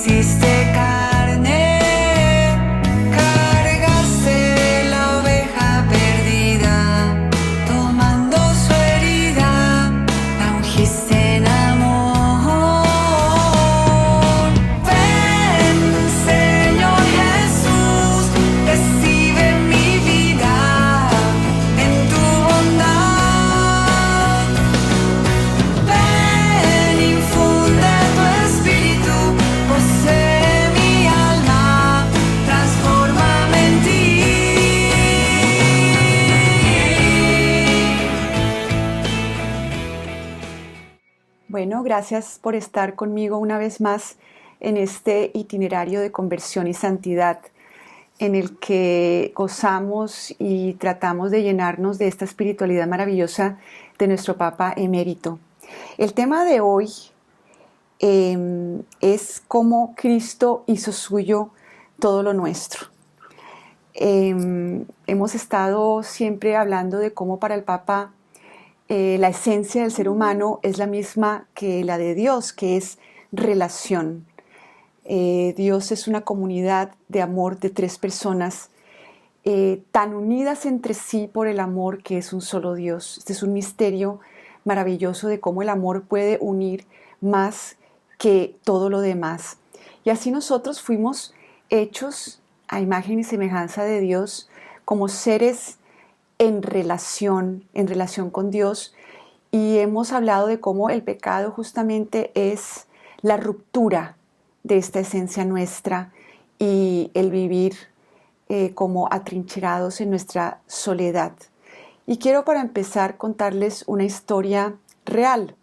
hiciste carne, cargaste la oveja perdida, tomando su herida, la ungiste en amor. Ven, Señor Jesús, recibe mi vida en tu bondad. Ven, infunde tu espíritu, posee mi alma, transfórmame en ti. Bueno, gracias por estar conmigo una vez más en este itinerario de conversión y santidad en el que gozamos y tratamos de llenarnos de esta espiritualidad maravillosa de nuestro Papa Emérito. El tema de hoy es cómo Cristo hizo suyo todo lo nuestro. Hemos estado siempre hablando de cómo para el Papa la esencia del ser humano es la misma que la de Dios, que es relación. Dios es una comunidad de amor de tres personas tan unidas entre sí por el amor que es un solo Dios. Este es un misterio maravilloso de cómo el amor puede unir más que todo lo demás. Y así nosotros fuimos hechos a imagen y semejanza de Dios como seres en relación con Dios, y hemos hablado de cómo el pecado justamente es la ruptura de esta esencia nuestra y el vivir como atrincherados en nuestra soledad. Y quiero para empezar contarles una historia real.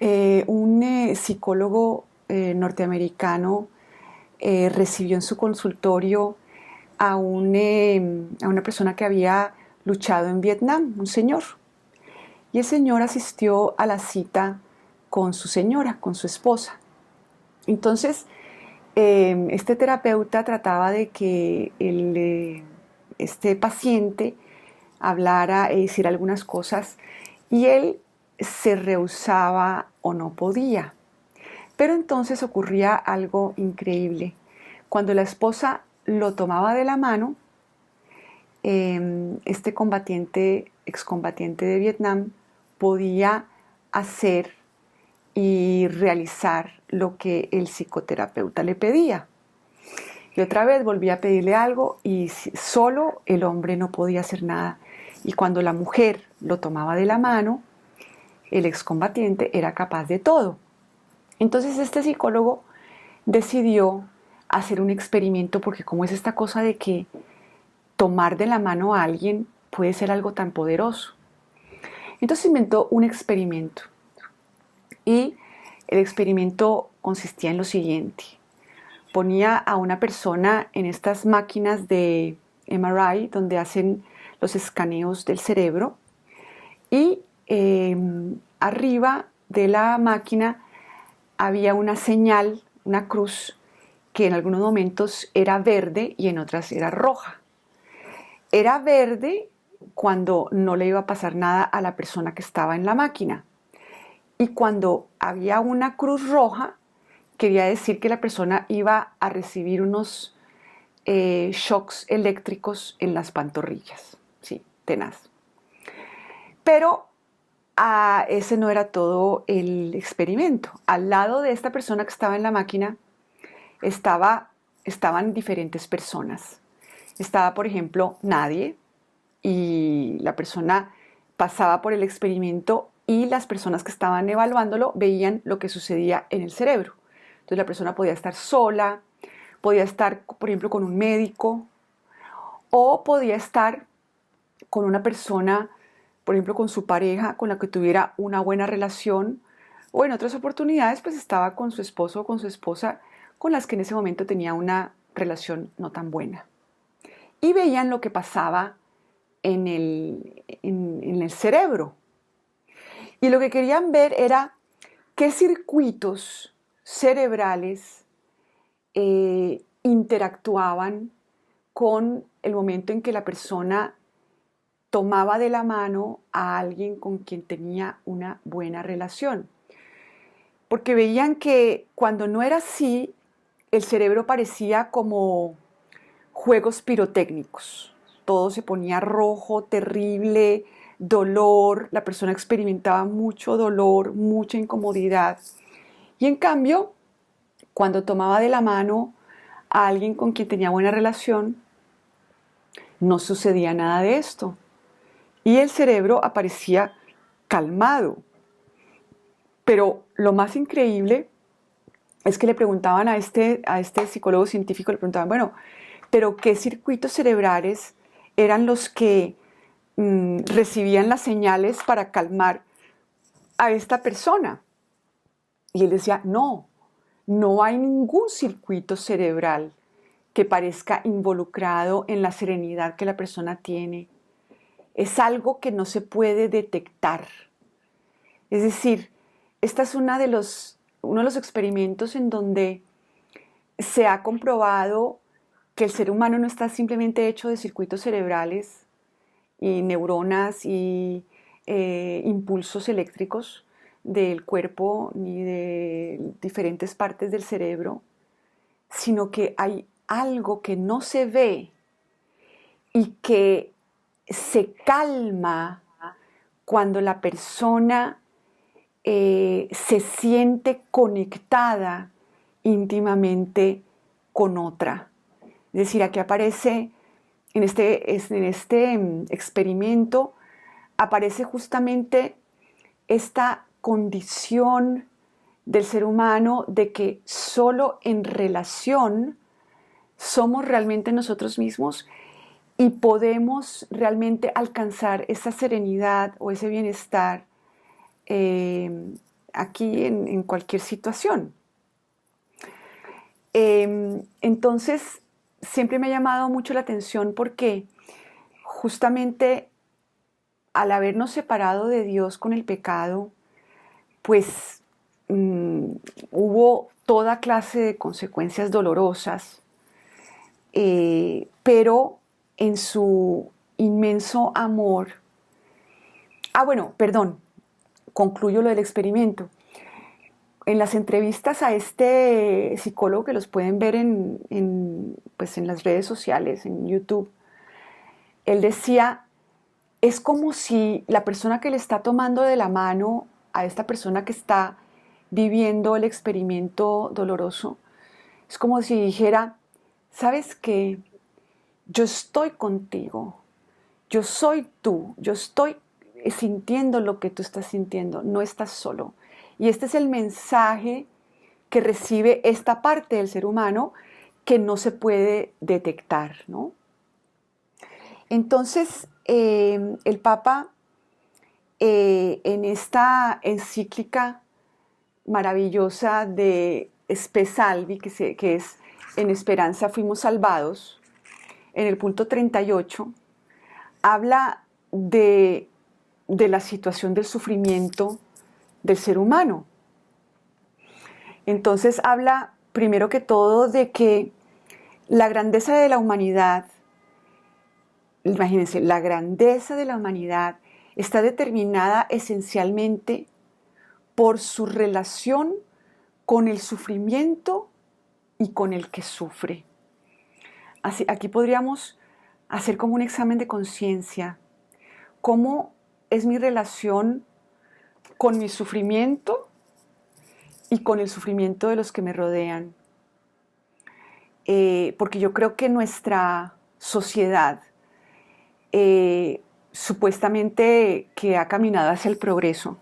Un psicólogo norteamericano recibió en su consultorio a una persona que había luchado en Vietnam, un señor. Y el señor asistió a la cita con su señora, con su esposa. Entonces, este terapeuta trataba de que este paciente hablara e hiciera algunas cosas, y él se rehusaba o no podía. Pero entonces ocurría algo increíble. Cuando la esposa lo tomaba de la mano, este excombatiente de Vietnam podía hacer y realizar lo que el psicoterapeuta le pedía. Y otra vez volvía a pedirle algo y solo el hombre no podía hacer nada. Y cuando la mujer lo tomaba de la mano, el excombatiente era capaz de todo. Entonces este psicólogo decidió hacer un experimento, porque como es esta cosa de que tomar de la mano a alguien puede ser algo tan poderoso. Entonces inventó un experimento, y el experimento consistía en lo siguiente: ponía a una persona en estas máquinas de MRI donde hacen los escaneos del cerebro, y arriba de la máquina había una señal, una cruz, que en algunos momentos era verde y en otras era roja. Era verde cuando no le iba a pasar nada a la persona que estaba en la máquina. Y cuando había una cruz roja, quería decir que la persona iba a recibir unos shocks eléctricos en las pantorrillas. Sí, tenaz. Pero ese no era todo el experimento. Al lado de esta persona que estaba en la máquina estaban diferentes personas. Estaba, por ejemplo, nadie, y la persona pasaba por el experimento y las personas que estaban evaluándolo veían lo que sucedía en el cerebro. Entonces la persona podía estar sola, podía estar, por ejemplo, con un médico, o podía estar con una persona, por ejemplo, con su pareja, con la que tuviera una buena relación, o en otras oportunidades pues estaba con su esposo o con su esposa, con las que en ese momento tenía una relación no tan buena. Y veían lo que pasaba en el cerebro. Y lo que querían ver era qué circuitos cerebrales interactuaban con el momento en que la persona tomaba de la mano a alguien con quien tenía una buena relación. porque veían que cuando no era así, el cerebro parecía como juegos pirotécnicos. Todo se ponía rojo, terrible, dolor, la persona experimentaba mucho dolor, mucha incomodidad. Y en cambio, cuando tomaba de la mano a alguien con quien tenía buena relación, no sucedía nada de esto. Y el cerebro aparecía calmado. Pero lo más increíble es que le preguntaban a este psicólogo científico, le preguntaban, bueno, pero ¿qué circuitos cerebrales eran los que recibían las señales para calmar a esta persona? Y él decía, no, no hay ningún circuito cerebral que parezca involucrado en la serenidad que la persona tiene. Es algo que no se puede detectar. Es decir, esta es uno de los experimentos en donde se ha comprobado que el ser humano no está simplemente hecho de circuitos cerebrales y neuronas y impulsos eléctricos del cuerpo ni de diferentes partes del cerebro, sino que hay algo que no se ve y que se calma cuando la persona se siente conectada íntimamente con otra. Es decir, aquí aparece, en este experimento, aparece justamente esta condición del ser humano de que solo en relación somos realmente nosotros mismos y podemos realmente alcanzar esa serenidad o ese bienestar aquí en cualquier situación. Entonces, siempre me ha llamado mucho la atención porque justamente al habernos separado de Dios con el pecado, pues hubo toda clase de consecuencias dolorosas, pero en su inmenso amor. Bueno, perdón, concluyo lo del experimento. En las entrevistas a este psicólogo, que los pueden ver pues en las redes sociales, en YouTube, él decía, es como si la persona que le está tomando de la mano a esta persona que está viviendo el experimento doloroso, es como si dijera, ¿sabes qué? Yo estoy contigo, yo soy tú, yo estoy sintiendo lo que tú estás sintiendo, no estás solo. Y este es el mensaje que recibe esta parte del ser humano que no se puede detectar, ¿no? Entonces, el Papa, en esta encíclica maravillosa de Spe Salvi, que es En Esperanza Fuimos Salvados, en el punto 38, habla de la situación del sufrimiento del ser humano. Entonces habla, primero que todo, de que la grandeza de la humanidad, imagínense, la grandeza de la humanidad está determinada esencialmente por su relación con el sufrimiento y con el que sufre. Así, aquí podríamos hacer como un examen de conciencia. ¿Cómo es mi relación con mi sufrimiento y con el sufrimiento de los que me rodean? Porque yo creo que nuestra sociedad, supuestamente que ha caminado hacia el progreso,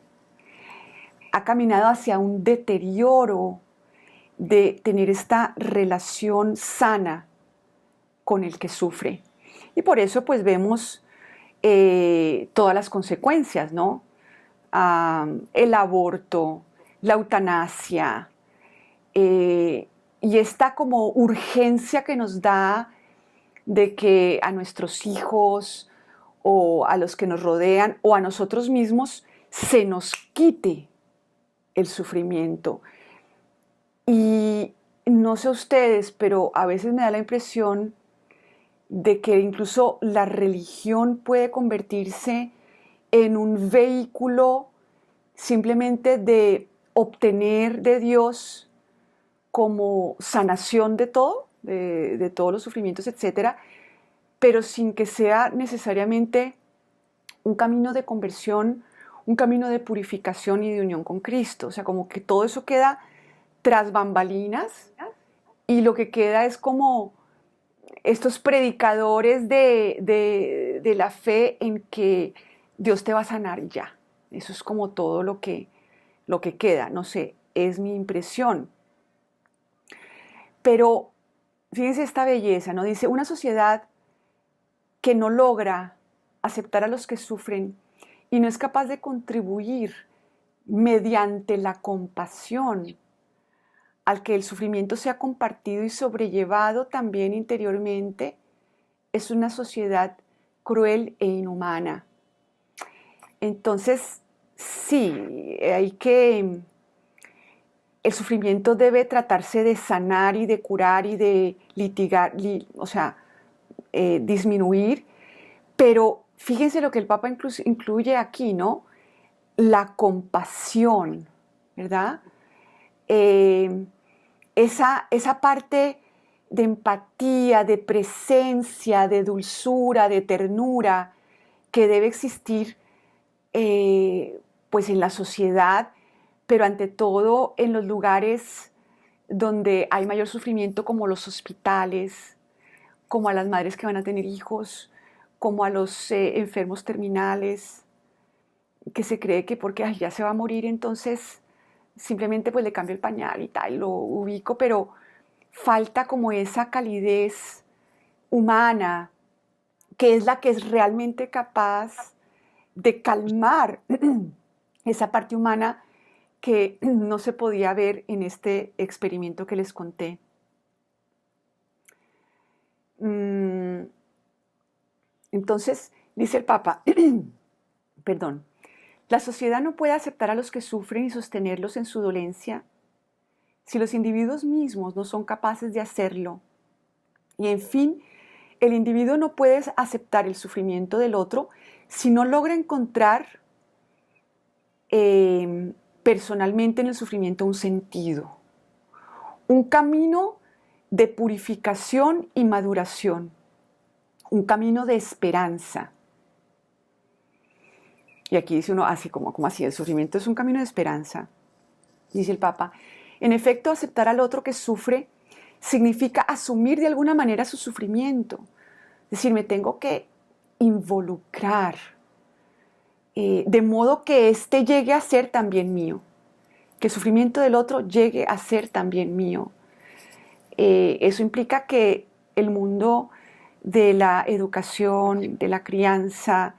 ha caminado hacia un deterioro de tener esta relación sana con el que sufre. Y por eso pues vemos todas las consecuencias, ¿no? El aborto, la eutanasia, y esta como urgencia que nos da de que a nuestros hijos o a los que nos rodean o a nosotros mismos se nos quite el sufrimiento. Y no sé ustedes, pero a veces me da la impresión de que incluso la religión puede convertirse en un vehículo simplemente de obtener de Dios como sanación de todo, de todos los sufrimientos, etcétera, pero sin que sea necesariamente un camino de conversión, un camino de purificación y de unión con Cristo. O sea, como que todo eso queda tras bambalinas y lo que queda es como estos predicadores de la fe en que Dios te va a sanar y ya. Eso es como todo lo que queda. No sé, es mi impresión. Pero fíjense esta belleza, ¿no? Dice, una sociedad que no logra aceptar a los que sufren y no es capaz de contribuir mediante la compasión al que el sufrimiento sea compartido y sobrellevado también interiormente, es una sociedad cruel e inhumana. Entonces, sí, el sufrimiento debe tratarse de sanar y de curar y de litigar, o sea, disminuir, pero fíjense lo que el Papa incluye aquí, ¿no? La compasión, ¿verdad? Esa parte de empatía, de presencia, de dulzura, de ternura que debe existir pues en la sociedad, pero ante todo en los lugares donde hay mayor sufrimiento, como los hospitales, como a las madres que van a tener hijos, como a los enfermos terminales, que se cree que porque ay, ya se va a morir, entonces simplemente pues le cambio el pañal y tal, lo ubico, pero falta como esa calidez humana, que es la que es realmente capaz de calmar esa parte humana que no se podía ver en este experimento que les conté. Entonces, dice el Papa, perdón, la sociedad no puede aceptar a los que sufren y sostenerlos en su dolencia si los individuos mismos no son capaces de hacerlo. Y en fin, el individuo no puede aceptar el sufrimiento del otro si no logra encontrar personalmente en el sufrimiento un sentido, un camino de purificación y maduración, un camino de esperanza. Y aquí dice uno, así como así, el sufrimiento es un camino de esperanza, dice el Papa. En efecto, aceptar al otro que sufre significa asumir de alguna manera su sufrimiento. Es decir, me tengo que involucrar, de modo que éste llegue a ser también mío, que el sufrimiento del otro llegue a ser también mío. Eso implica que el mundo de la educación, de la crianza,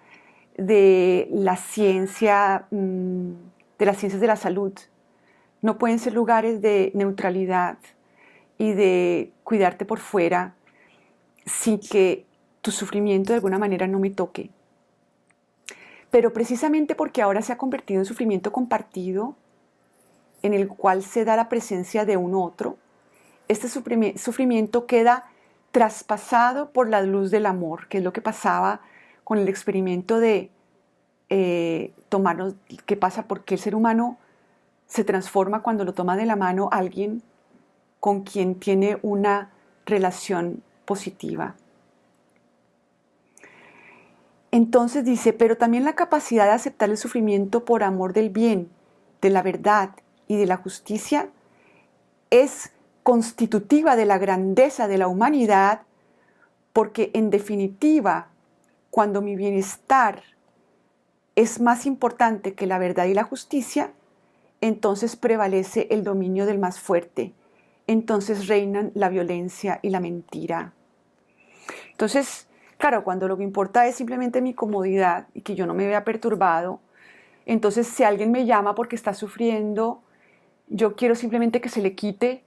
de la ciencia, de las ciencias de la salud, no pueden ser lugares de neutralidad y de cuidarte por fuera sin que tu sufrimiento de alguna manera no me toque. Pero precisamente porque ahora se ha convertido en sufrimiento compartido, en el cual se da la presencia de un otro, este sufrimiento queda traspasado por la luz del amor, que es lo que pasaba con el experimento de tomarnos, que pasa porque el ser humano se transforma cuando lo toma de la mano alguien con quien tiene una relación positiva. Entonces dice, pero también la capacidad de aceptar el sufrimiento por amor del bien, de la verdad y de la justicia es constitutiva de la grandeza de la humanidad, porque en definitiva, cuando mi bienestar es más importante que la verdad y la justicia, entonces prevalece el dominio del más fuerte, entonces reinan la violencia y la mentira. Entonces, claro, cuando lo que importa es simplemente mi comodidad y que yo no me vea perturbado, entonces si alguien me llama porque está sufriendo, yo quiero simplemente que se le quite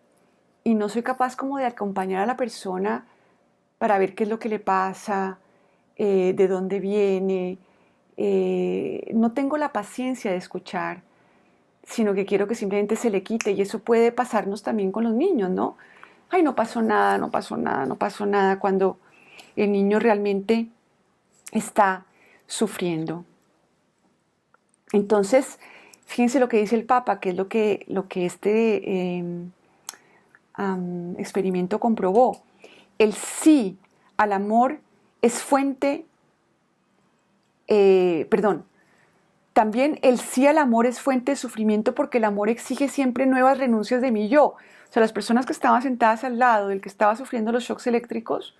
y no soy capaz como de acompañar a la persona para ver qué es lo que le pasa, de dónde viene. No tengo la paciencia de escuchar, sino que quiero que simplemente se le quite, y eso puede pasarnos también con los niños, ¿no? Ay, no pasó nada, no pasó nada, no pasó nada, cuando el niño realmente está sufriendo. Entonces, Fíjense lo que dice el Papa, que es lo que este experimento comprobó. El sí al amor es fuente, también el sí al amor es fuente de sufrimiento porque el amor exige siempre nuevas renuncias de mi yo. O sea, las personas que estaban sentadas al lado del que estaba sufriendo los shocks eléctricos,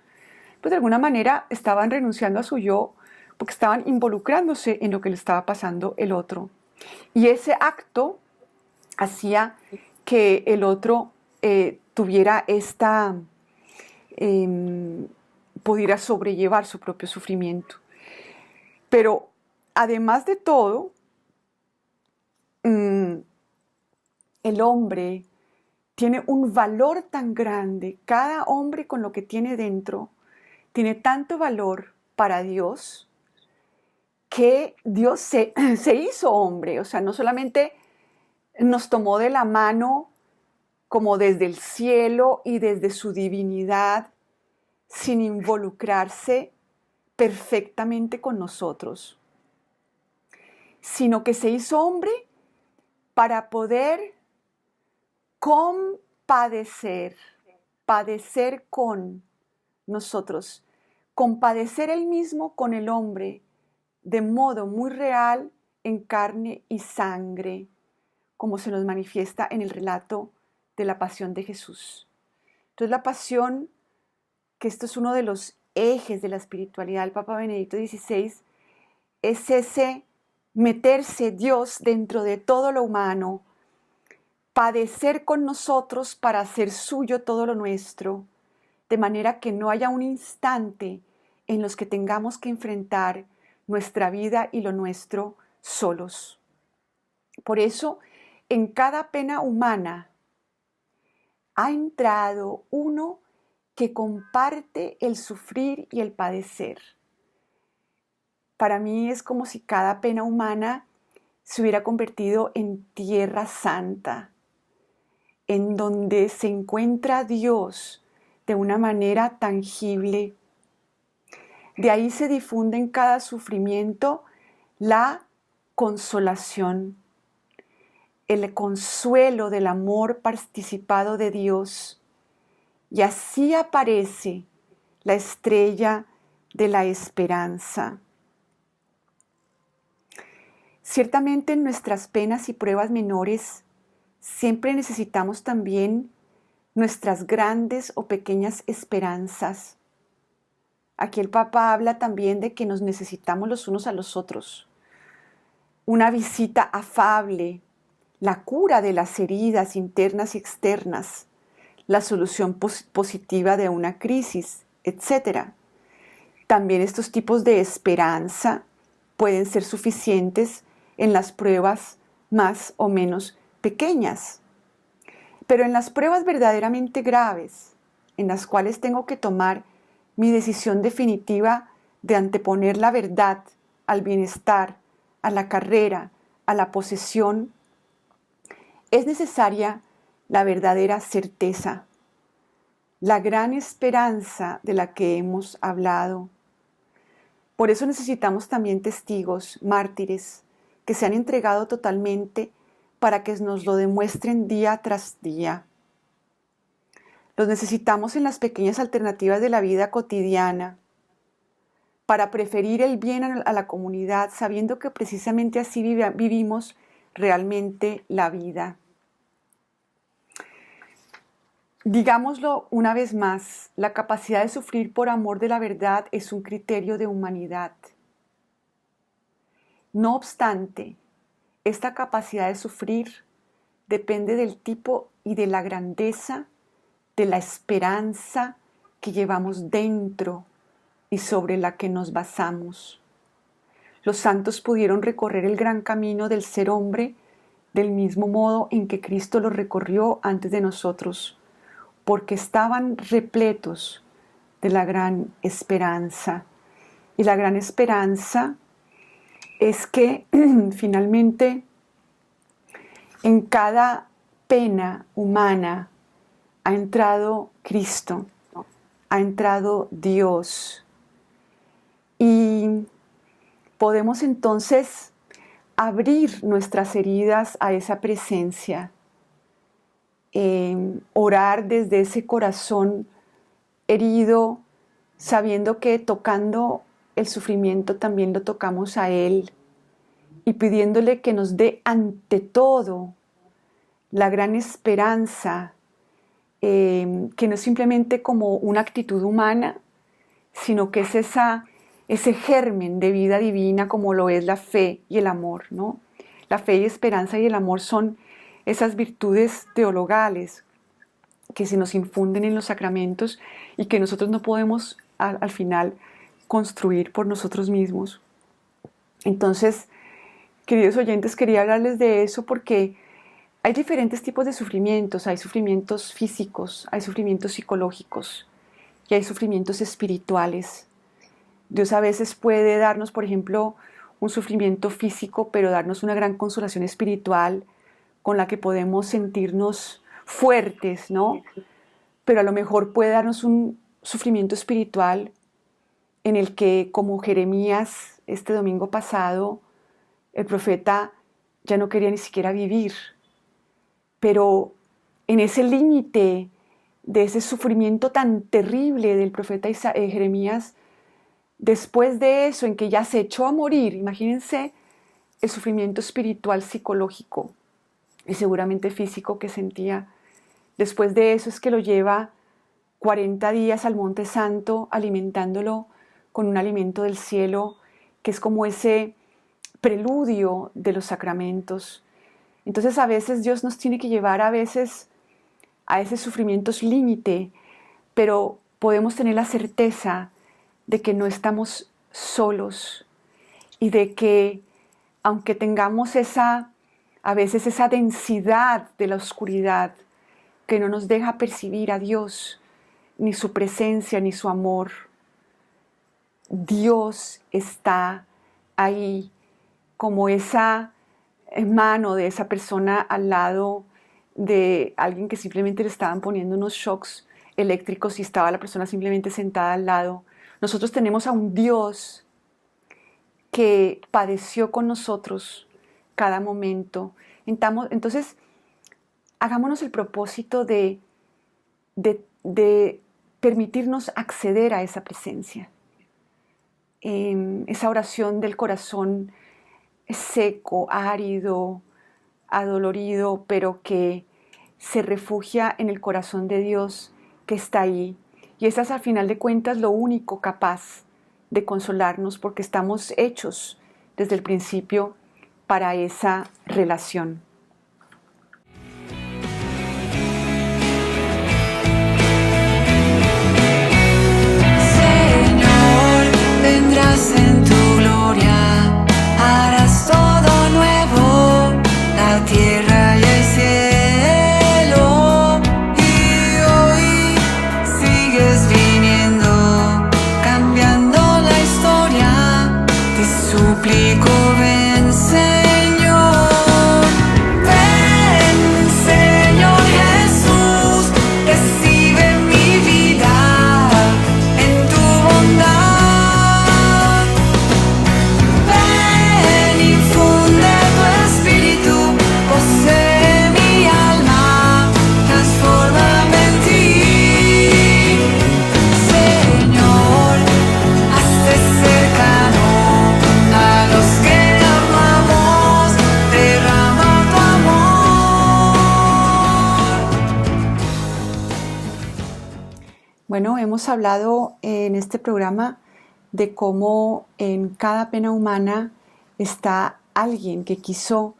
pues de alguna manera estaban renunciando a su yo porque estaban involucrándose en lo que le estaba pasando el otro. Y ese acto hacía que el otro tuviera pudiera sobrellevar su propio sufrimiento. Pero además de todo, el hombre tiene un valor tan grande, cada hombre con lo que tiene dentro, tiene tanto valor para Dios, que Dios se hizo hombre, o sea, no solamente nos tomó de la mano como desde el cielo y desde su divinidad, sin involucrarse perfectamente con nosotros, sino que se hizo hombre para poder compadecer, padecer con nosotros, compadecer él mismo con el hombre de modo muy real en carne y sangre, como se nos manifiesta en el relato de la pasión de Jesús. Entonces la pasión, que esto es uno de los ejes de la espiritualidad del Papa Benedicto XVI, es ese meterse Dios dentro de todo lo humano, padecer con nosotros para hacer suyo todo lo nuestro, de manera que no haya un instante en los que tengamos que enfrentar nuestra vida y lo nuestro solos. Por eso, en cada pena humana ha entrado uno que comparte el sufrir y el padecer. Para mí es como si cada pena humana se hubiera convertido en tierra santa, en donde se encuentra Dios de una manera tangible. De ahí se difunde en cada sufrimiento la consolación, el consuelo del amor participado de Dios. Y así aparece la estrella de la esperanza. Ciertamente en nuestras penas y pruebas menores siempre necesitamos también nuestras grandes o pequeñas esperanzas. Aquí el Papa habla también de que nos necesitamos los unos a los otros. Una visita afable, la cura de las heridas internas y externas, la solución positiva de una crisis, etc. También estos tipos de esperanza pueden ser suficientes en las pruebas más o menos pequeñas. Pero en las pruebas verdaderamente graves, en las cuales tengo que tomar mi decisión definitiva de anteponer la verdad al bienestar, a la carrera, a la posesión, es necesaria la verdadera certeza, la gran esperanza de la que hemos hablado. Por eso necesitamos también testigos, mártires, que se han entregado totalmente para que nos lo demuestren día tras día. Los necesitamos en las pequeñas alternativas de la vida cotidiana, para preferir el bien a la comunidad, sabiendo que precisamente así vivimos realmente la vida. Digámoslo una vez más, la capacidad de sufrir por amor de la verdad es un criterio de humanidad. No obstante, esta capacidad de sufrir depende del tipo y de la grandeza de la esperanza que llevamos dentro y sobre la que nos basamos. Los santos pudieron recorrer el gran camino del ser hombre del mismo modo en que Cristo lo recorrió antes de nosotros, porque estaban repletos de la gran esperanza. Y la gran esperanza es que finalmente en cada pena humana ha entrado Cristo, ha entrado Dios. Y podemos entonces abrir nuestras heridas a esa presencia, orar desde ese corazón herido, sabiendo que tocando el sufrimiento también lo tocamos a Él y pidiéndole que nos dé ante todo la gran esperanza, que no es simplemente como una actitud humana, sino que es ese germen de vida divina como lo es la fe y el amor, ¿no? La fe y esperanza y el amor son esas virtudes teologales que se nos infunden en los sacramentos y que nosotros no podemos al final construir por nosotros mismos. Entonces, queridos oyentes, quería hablarles de eso porque hay diferentes tipos de sufrimientos. Hay sufrimientos físicos, hay sufrimientos psicológicos y hay sufrimientos espirituales. Dios a veces puede darnos, por ejemplo, un sufrimiento físico, pero darnos una gran consolación espiritual con la que podemos sentirnos fuertes, ¿no? Pero a lo mejor puede darnos un sufrimiento espiritual en el que, como Jeremías este domingo pasado, el profeta ya no quería ni siquiera vivir. Pero en ese límite de ese sufrimiento tan terrible del profeta Jeremías, después de eso, en que ya se echó a morir, imagínense el sufrimiento espiritual, psicológico y seguramente físico que sentía. Después de eso es que lo lleva 40 días al Monte Santo, alimentándolo con un alimento del cielo, que es como ese preludio de los sacramentos. Entonces a veces Dios nos tiene que llevar a veces a esos sufrimientos límite, pero podemos tener la certeza de que no estamos solos y de que aunque tengamos a veces esa densidad de la oscuridad que no nos deja percibir a Dios, ni su presencia, ni su amor, Dios está ahí como esa mano de esa persona al lado de alguien que simplemente le estaban poniendo unos shocks eléctricos y estaba la persona simplemente sentada al lado. Nosotros tenemos a un Dios que padeció con nosotros cada momento. Entonces, hagámonos el propósito de permitirnos acceder a esa presencia. Esa oración del corazón seco, árido, adolorido, pero que se refugia en el corazón de Dios que está ahí. Y esa es al final de cuentas lo único capaz de consolarnos, porque estamos hechos desde el principio para esa relación. Señor, vendrás en tu gloria, harás todo nuevo, la tierra y el cielo. Y hoy sigues viniendo, cambiando la historia. Te suplico, ven, Señor. Ven, Señor Jesús, recibe mi vida en tu bondad. Ven, infunde tu espíritu, posee mi alma, transfórmame en ti. Señor, hazte cercano a los que amamos, derrama tu amor. Bueno, hemos hablado en este programa de cómo en cada pena humana está alguien que quiso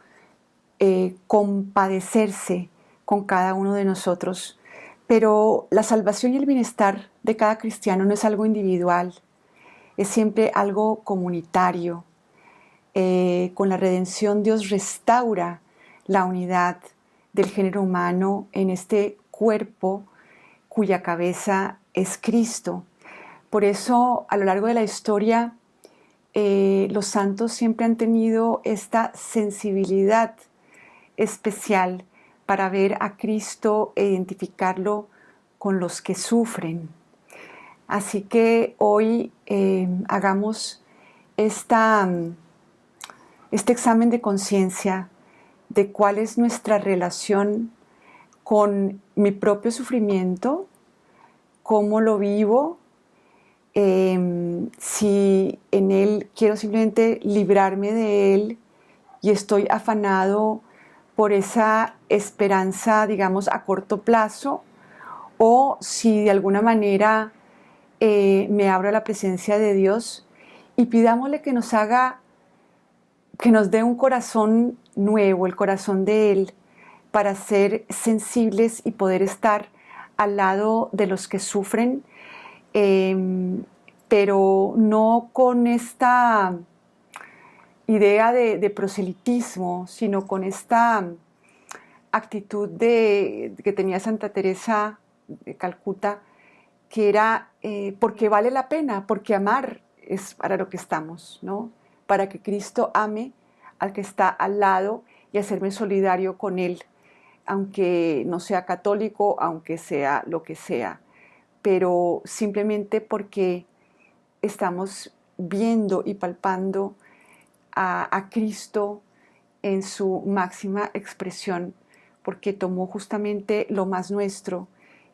compadecerse con cada uno de nosotros. Pero la salvación y el bienestar de cada cristiano no es algo individual, es siempre algo comunitario. Con la redención Dios restaura la unidad del género humano en este cuerpo cuya cabeza es Cristo. Por eso, a lo largo de la historia, los santos siempre han tenido esta sensibilidad especial para ver a Cristo e identificarlo con los que sufren. Así que hoy hagamos esta este examen de conciencia de cuál es nuestra relación con mi propio sufrimiento, cómo lo vivo, si en él quiero simplemente librarme de él y estoy afanado por esa esperanza, digamos, a corto plazo, o si de alguna manera me abro a la presencia de Dios y pidámosle que nos haga, que nos dé un corazón nuevo, el corazón de Él, para ser sensibles y poder estar al lado de los que sufren, pero no con esta idea de proselitismo, sino con esta actitud que tenía Santa Teresa de Calcuta, que era porque vale la pena, porque amar es para lo que estamos, ¿no? Para que Cristo ame al que está al lado y hacerme solidario con Él, aunque no sea católico, aunque sea lo que sea, pero simplemente porque estamos viendo y palpando a Cristo en su máxima expresión, porque tomó justamente lo más nuestro,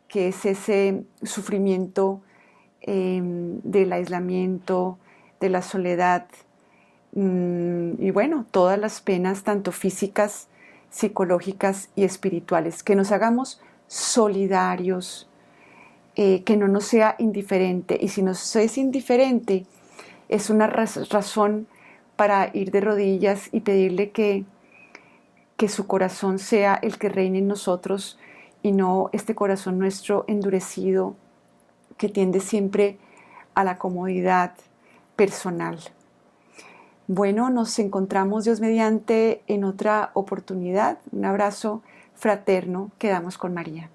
que es ese sufrimiento del aislamiento, de la soledad, y bueno, todas las penas, tanto físicas, psicológicas y espirituales, que nos hagamos solidarios, que no nos sea indiferente, y si nos es indiferente, es una razón para ir de rodillas y pedirle que su corazón sea el que reine en nosotros y no este corazón nuestro endurecido que tiende siempre a la comodidad personal. Bueno, nos encontramos Dios mediante en otra oportunidad. Un abrazo fraterno. Quedamos con María.